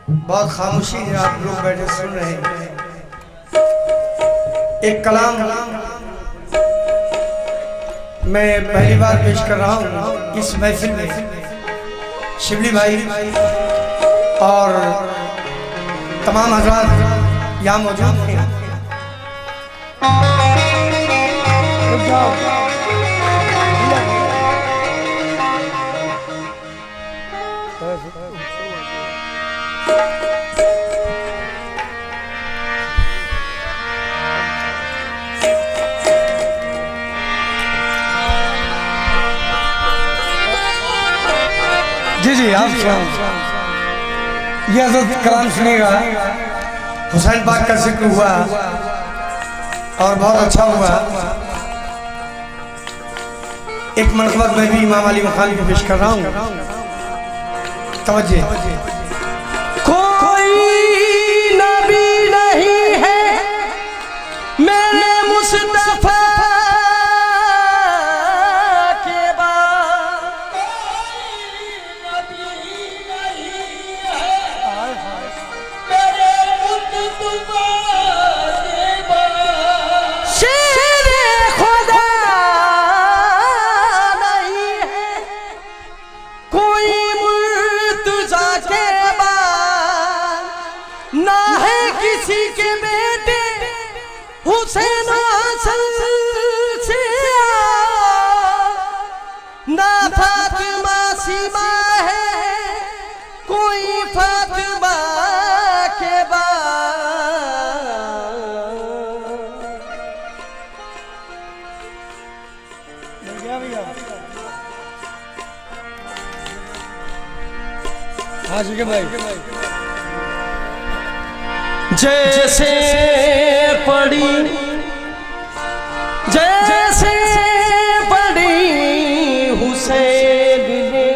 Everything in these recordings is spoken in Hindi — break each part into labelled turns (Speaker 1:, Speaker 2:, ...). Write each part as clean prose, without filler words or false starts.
Speaker 1: बहुत खामोशी है, आप लोग बैठे सुन रहे हैं। एक कलाम मैं पहली बार पेश कर रहा हूँ इस महफिल में। शिवली भाई और तमाम हज़रात यहाँ मौजूद हैं। जी जी आप ये हज़रत कलाम सुनिएगा। हुसैन पाक का जिक्र हुआ और बहुत अच्छा हुआ। एक मनक़बत मैं भी इमाम अली मखानी को पेश कर रहा हूँ। तवज्जे।
Speaker 2: कोई नबी नहीं है मेरे मुस्तफा के बाद, शेर खुदा नहीं है कोई मुर्तज़ा के बाद, ना है किसी के बेटे हुसैन असल से, ना फातिमा सीमा है कोई फातिमा के बाद।
Speaker 1: हाँ जी भाई।
Speaker 2: जैसे पड़ी जैसे पड़ी हुसैन ने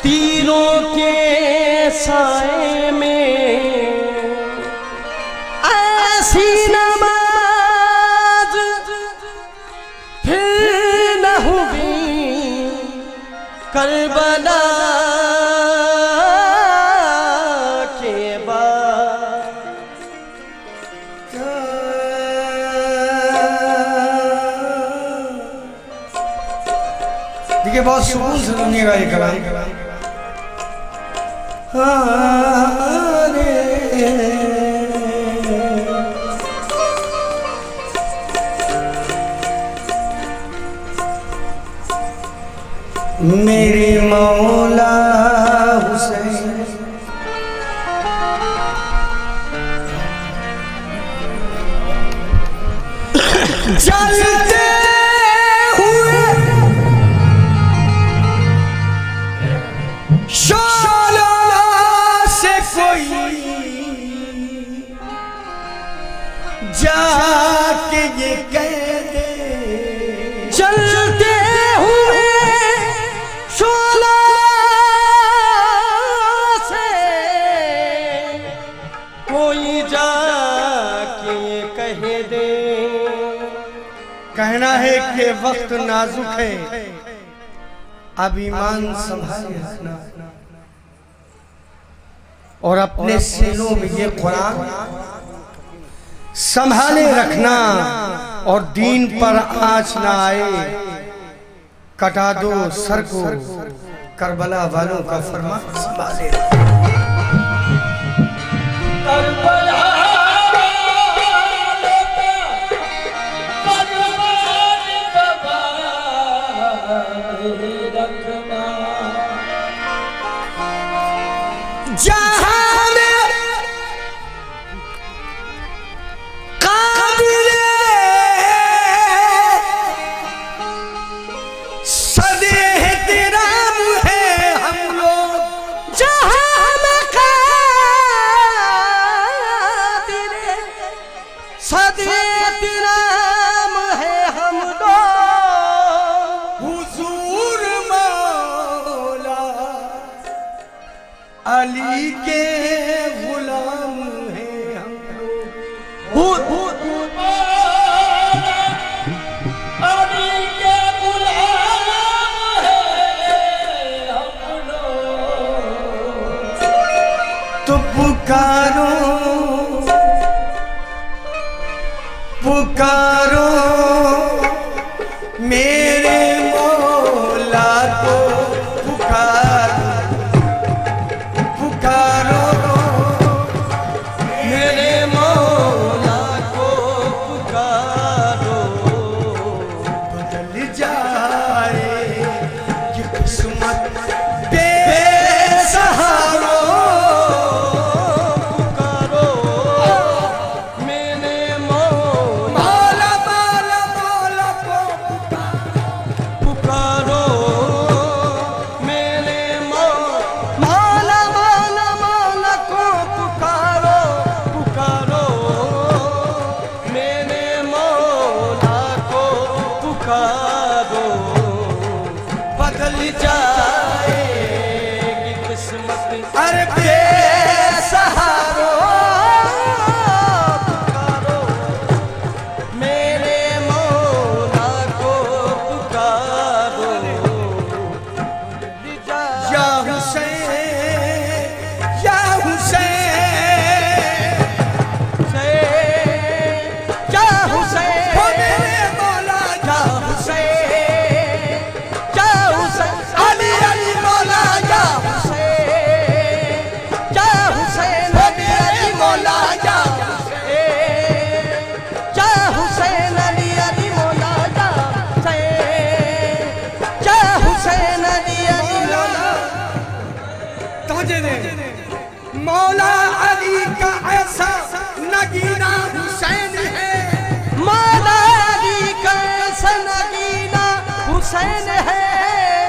Speaker 2: तीरों के साए में, ऐसी नमाज फिर न हुई करबला के बाद।
Speaker 1: देखिए बहुत सुकून से सुनिएगा ये कलाम। मेरे मौला हुसैन
Speaker 2: जलते हुए
Speaker 1: शोला से कोई जाके ये कह दे,
Speaker 2: जलते हुए शोला से कोई जाके कह दे,
Speaker 1: कहना है कि वक्त नाजुक है अब ईमान संभाले रखना, और अपने सीनों में ये कुरान संभाले रखना, और दीन पर आँच ना आए कटा दो सर को, करबला वालों का फरमान संभाले रखना।
Speaker 2: जहां में काबिले
Speaker 1: सदे एहतराम है हम लोग,
Speaker 2: जहां में काबिले सदे एहतराम है हम लोग,
Speaker 1: हुजूर मौला अली के गुलाम हैं हम लोग।
Speaker 2: अली के गुलाम है हम लोग।
Speaker 1: तो पुकारो पुकारो मेरे मौला को पुकारो पुकारो
Speaker 2: मेरे मौला को पुकारो।
Speaker 1: बदल जाए ये किस्मत बेसहारो
Speaker 2: पुकारो मेरे मौला
Speaker 1: मौला मौला मौला को
Speaker 2: पुकारो मेरे मौला मौला मौला को पुकारो पुकारो मेरे मौला को पुकारो। बदल जाएगी किस्मत
Speaker 1: अरे बेसहारो
Speaker 2: पुकारो मेरे मौला को पुकारो।
Speaker 1: या हुसैन या हुसैन
Speaker 2: क्या हुसैन
Speaker 1: ओ मेरे मौला
Speaker 2: क्या हुसैन क्या हुसैन
Speaker 1: अली अली मौला
Speaker 2: क्या हुसैन क्या हुसैन अली मौला क्या क्या हुसैन अली अली मौला क्या हुसैन अली अली मौला।
Speaker 1: तवज्जो दे मौला अली का ऐसा नगीना हुसैन है
Speaker 2: मौला अली का सनगीना हुसैन है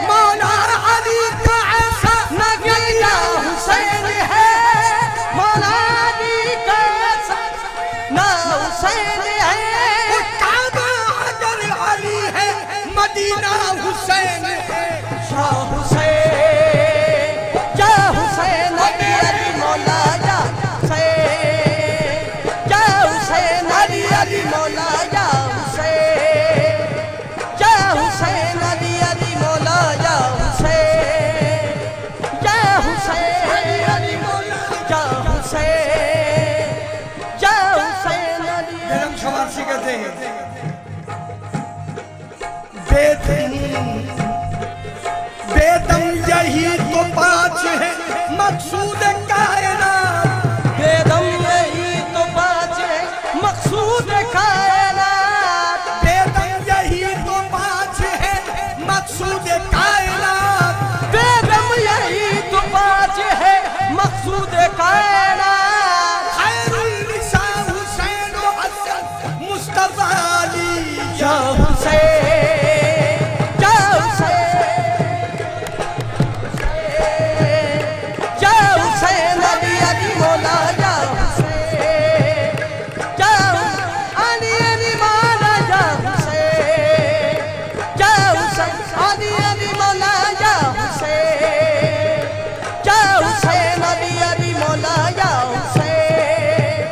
Speaker 1: मौला अली का ऐसा
Speaker 2: नगीना हुसैन है मौला अली का ना हुसैन है।
Speaker 1: काबा अजर अली है मदीना हुसैन है
Speaker 2: शाह हुसैन क्या हुसैन अली अली मौला या हुसैन क्या हुसैन अली अली मौला या हुसैन क्या हुसैन अली अली मौला या हुसैन क्या हुसैन अली अली मौला या हुसैन क्या हुसैन अली
Speaker 1: बेरम शुमार से कहते हैं बेदम बेदम यही तो पाँच है मकसूद कायनात
Speaker 2: बेदम यही तो बात है मकसूद कायनात
Speaker 1: बेदम यही तो पाँच है मकसूद कायनात
Speaker 2: बेदम यही तो बात है मकसूद कायनात।
Speaker 1: खैरुल निसा हुसैन व हसन मुस्तफा अली
Speaker 2: क्या हुसैन क्या हुसैन क्या हुसैन अली अली मौला या हुसैन क्या अली अली मौला या हुसैन क्या हुसैन अली अली मौला या हुसैन क्या हुसैन अली अली मौला या हुसैन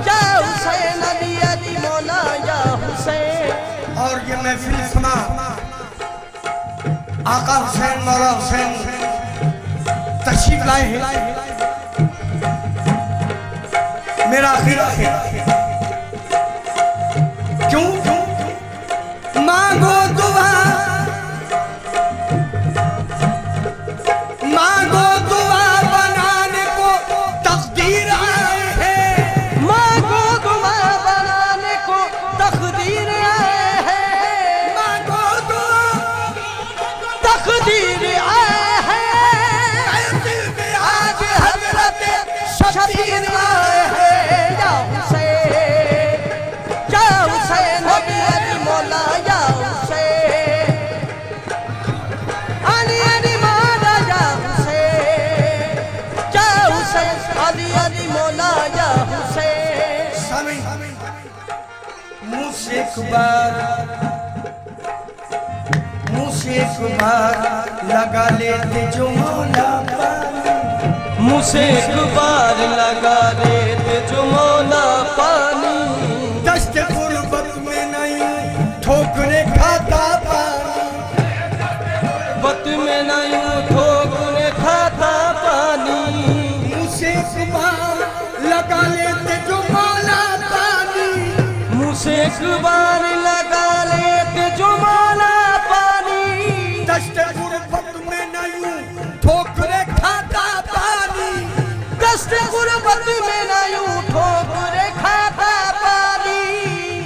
Speaker 2: क्या हुसैन अली अली मौला या हुसैन।
Speaker 1: और ये महफिल सुना आका हुसैन मौला हुसैन तशरीफ लाए हैं मेरा अकीदा है क्यों मांगो दुआ मांगो दुआ बनाने को तकदीर आए हैं
Speaker 2: मांगो दुआ बनाने को तकदीर आए हैं
Speaker 1: मांगो दुआ
Speaker 2: तकदीर आए हैं
Speaker 1: दिल में आज हजरत
Speaker 2: शबीर आए हैं या हुसैन या हुसैन अली अली मौला या हुसैन अली अली मौला या हुसैन या हुसैन अली अली मौला या हुसैन।
Speaker 1: समय मुंह से एक बार लगा लेते जो मौला पानी
Speaker 2: मुझसे एक बार लगा लेते जो मौला पानी
Speaker 1: दस्त गुर्बत में नहीं ठोकरे खाता पानी
Speaker 2: वक्त में नहीं ठोकरे खाता पानी
Speaker 1: मुझसे एक
Speaker 2: एक बार लगा लेते जो माला पानी,
Speaker 1: दश्त गुर्बत में न यूं ठोकरे खाता पानी,
Speaker 2: दश्त गुर्बत में न यूं ठोकरे खाता पानी।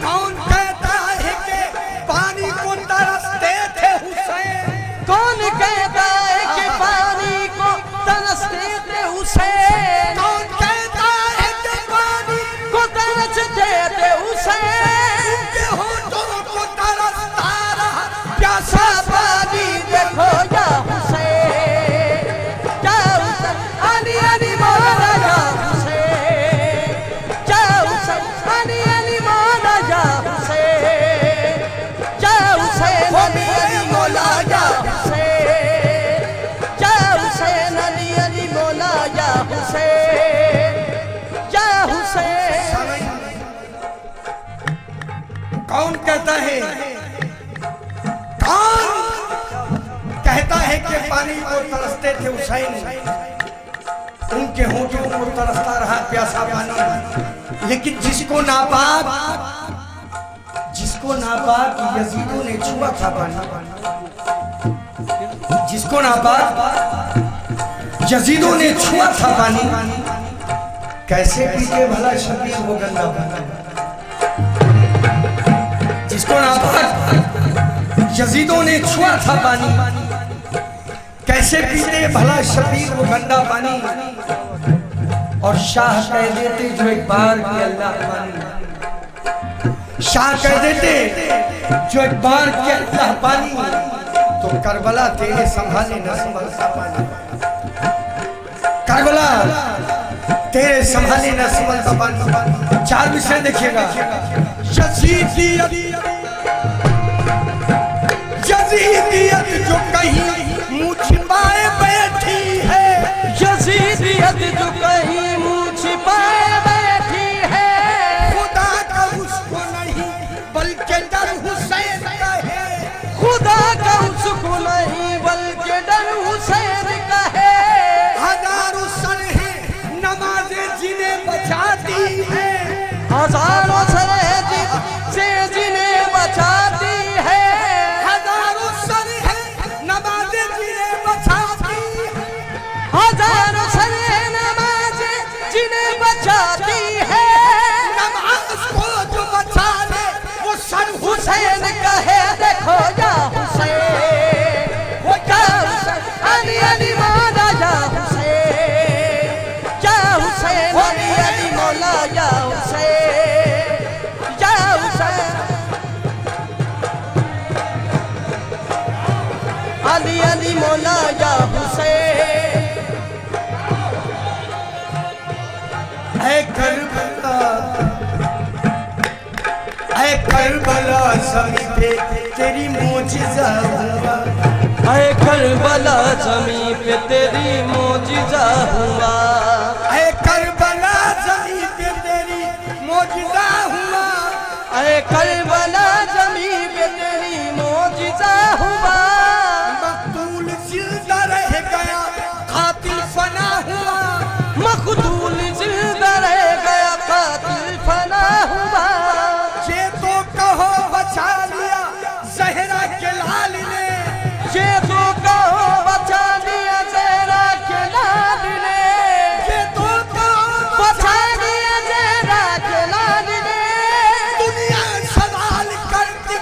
Speaker 1: कौन कहता है कि पानी को तरसते थे हुसैन,
Speaker 2: कौन कहता है कि पानी को तरसते थे हुसैन,
Speaker 1: कौन कहता है कि पानी
Speaker 2: को तरसते थे हुसैन।
Speaker 1: के होठों को तरसता रहा प्यासा
Speaker 2: पानी देखो या हुसैन, या हुसैन, अली अली मौला या हुसैन, या हुसैन, अली अली मौला या हुसैन, या हुसैन, अली अली मौला या हुसैन, या हुसैन, अली अली मौला या हुसैन, या हुसैन।
Speaker 1: कौन कहता है, कौन कहता है कि पानी को तरसते थे हुसैन, उनके होठों को तरसता रहा प्यासा पानी। लेकिन जिसको नापाक यजीदों ने छुआ था पानी, जिसको नापाक यजीदों ने छुआ था पानी, कैसे पीते भला शबीर वो गंदा पानी। जिसको नापाक यजीदों ने छुआ था पानी, कैसे पीते भला शबीर वो गंदा पानी। और शाह कह देते जो एक बार की अल्लाह पानी, शाह कह देते जो एक बार की अल्लाह पानी, तो करबला तेरे संभाले न संभलता पानी, करबला तेरे संभाले न संभलता पानी। चार विषय देखिएगा, यजीदियत जो कहीं मुँह छिपाए बैठी है,
Speaker 2: यजीदियत जो कहीं मुँह छिपाए बैठी है,
Speaker 1: खुदा का उसको नहीं बल्कि डर हुसैन का है,
Speaker 2: खुदा का उसको नहीं बल्कि डर हुसैन का है।
Speaker 1: हजारों सरहे नमाजें जिन्हें बचाती है,
Speaker 2: हजारों सरहद से जिन्हें बचाती है,
Speaker 1: हजारों सरहे नमाजें जिन्हें बचाती है,
Speaker 2: हजारों सरहद नमाज़ें जिन्हें बचाती है।
Speaker 1: नमाज को जो बचा ले वो सर
Speaker 2: हुसैन का है, देखो या हुसैन, वो या हुसैन, अली अली मौला या हुसैन, या हुसैन, अली अली मौला या हुसैन, या हुसैन, अली अली मौला या हुसैन।
Speaker 1: ऐ करबला, ऐ करबला ज़मीं पे तेरी मोजिज़ा हुआ,
Speaker 2: ऐ करबला ज़मीं पे तेरी मोजिज़ा हुआ,
Speaker 1: ऐ करबला ज़मीं पे तेरी मोजिज़ा हुआ,
Speaker 2: ऐ करबला ज़मीं पे तेरी मोजिज़ा हुआ।
Speaker 1: मक़तूल जिंदा रह गया कातिल फना हुआ,
Speaker 2: मक़तूल जिंदा रह गया कातिल फना हुआ।
Speaker 1: ये तो कहो बचा लिया ज़हरा के लाल ने,
Speaker 2: ये तो कहो बचा लिया ज़हरा के लाल ने,
Speaker 1: ये तो कहो
Speaker 2: बचा लिया ज़हरा के लाल ने।
Speaker 1: दुनिया सवाल करती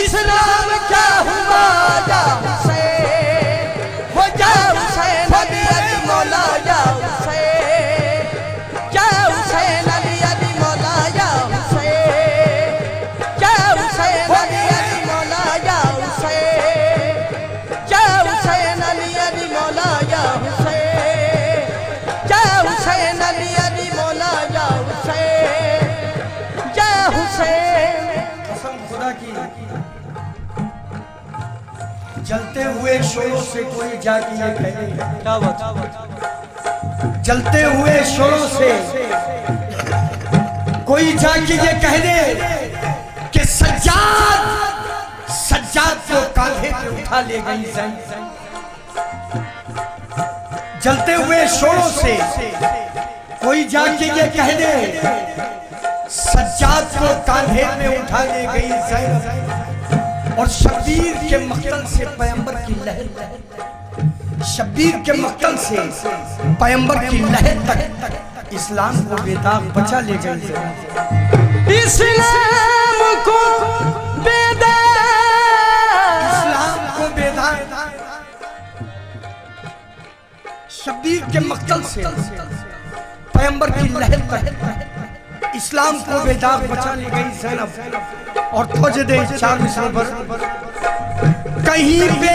Speaker 2: इस्लाम क्या हुआ या हुसैन, हो या हुसैन, अली अली मौला या हुसैन, या हुसैन, अली अली मौला या हुसैन, या हुसैन, अली अली मौला या हुसैन, या हुसैन, अली अली मौला या हुसैन, या हुसैन, अली अली मौला या हुसैन, या हुसैन।
Speaker 1: कसम खुदा की, जलते हुए शोरों से कोई जाके ये कहे,
Speaker 2: क्या बात,
Speaker 1: जलते हुए शोरों से कोई जाके ये कह दे कि सज्जाद, सज्जाद को कांधे पे उठा ले गई ज़ंग। जलते हुए शोरों से कोई जाके ये कह दे सज्जाद को कांधे में उठा ले गई ज़ैनब और शब्बीर के मक्तल से पैगंबर की लहर, शब्बीर के मक्तल से पैगंबर की लहर तक इस्लाम को बेदाग बचा ले गई ज़ैनब।
Speaker 2: इस्लाम को बेदाग
Speaker 1: शब्बीर के मक्तल से पैगंबर की लहर तक इस्लाम को बेदाग बचा ले गई ज़ैनब। और तवज्जो दे 4 मिसरों पर। कहीं पे